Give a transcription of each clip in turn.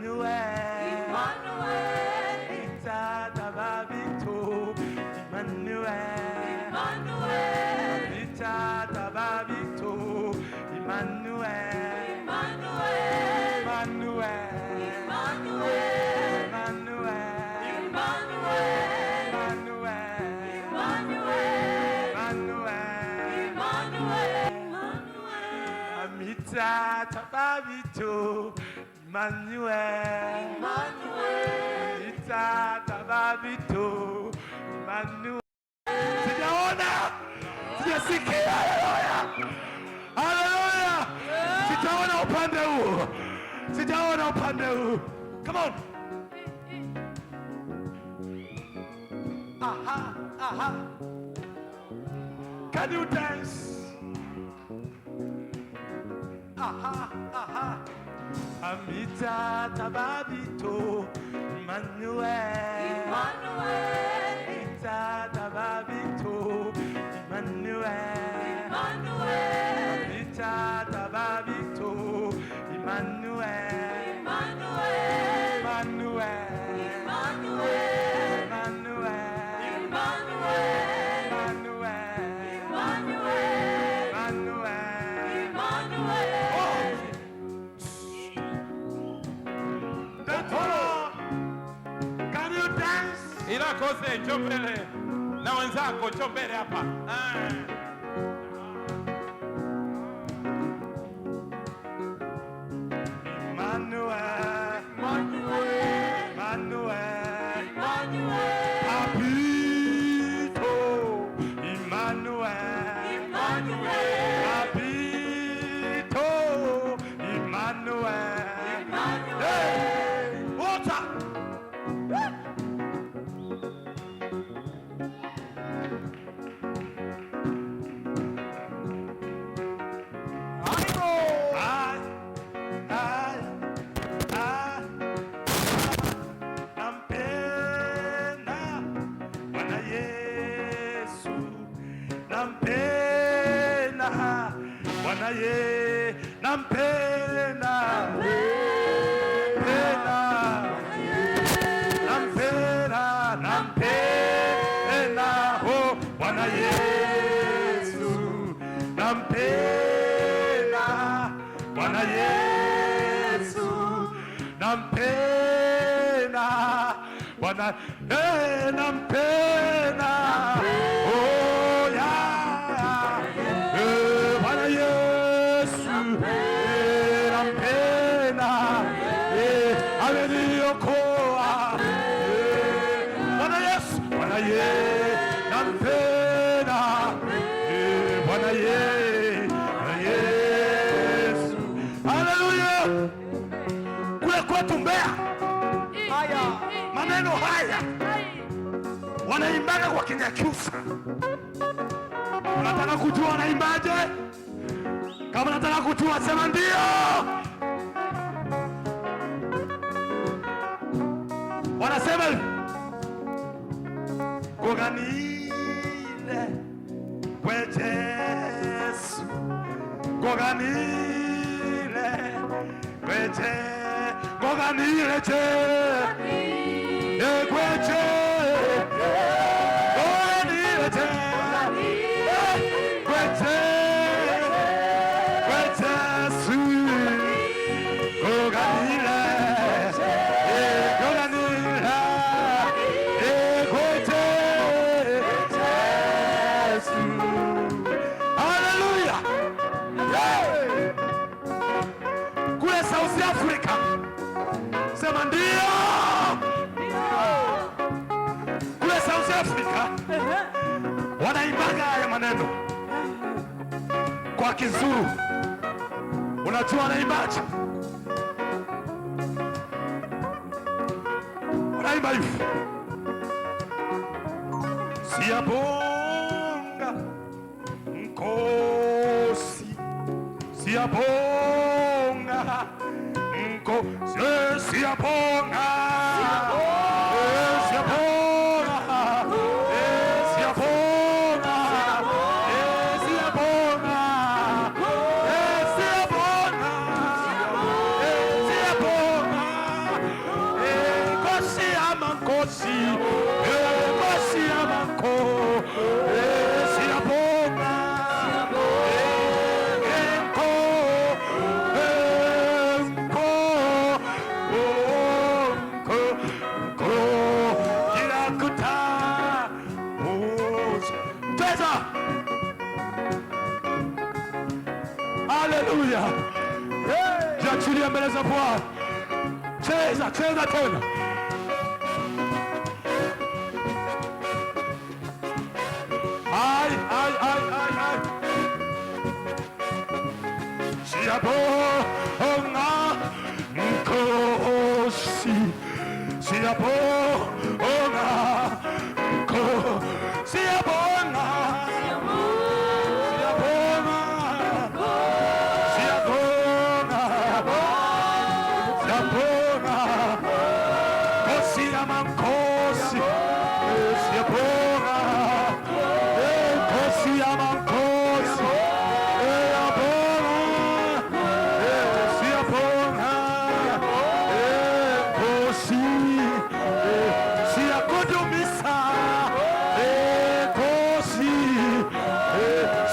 Emmanuel, Itata Babito, Emmanuel, Itata Babito, Emmanuel, Amita Tababito, Emmanuel, Amita Tababito, Emmanuel. Sijaona, sijasikia. Haleluya, sijaona upande huu, sijaona upande huu. Come on. Aha, aha. Can you dance? Aha, aha. Amita Tababito, Emmanuel, Amita Tababito, Emmanuel, Amita Tababito, Emmanuel, Ila kose njoo mbele na wenzako, njoo mbele hapa. nampenda. Oh yeah, Bwana Yesu nampenda, ameniokoa. Bwana Yesu, Bwana nampenda, Bwana Yesu. Haleluya. Kule kwetu Mbeya, maneno haya wanaimbaga kwa Kinyakyusa. Unataka kujua wanaimbaje? Kama unataka kujua sema ndio. Wanasema goganile kwejesu, goganile kweje, goganile je kweje, goganile je kweje, kwejesu, goganile South Africa. Sema ndio. Kule South Africa wanaimbaga haya maneno kwa Kizulu. Unajua wanaimbaje? Wanaimba hivi: Siyabonga Nkosi, siyabonga siyabonga, kosi kosi amako siabonga enko kirakuta tweza. Haleluya, jiachilie mbele za Bwana. Cheza cheza tena. Ai ai ai ai ai. Siabonga nkosi. Siabonga nko. Siabonga.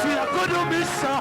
Siakudumisa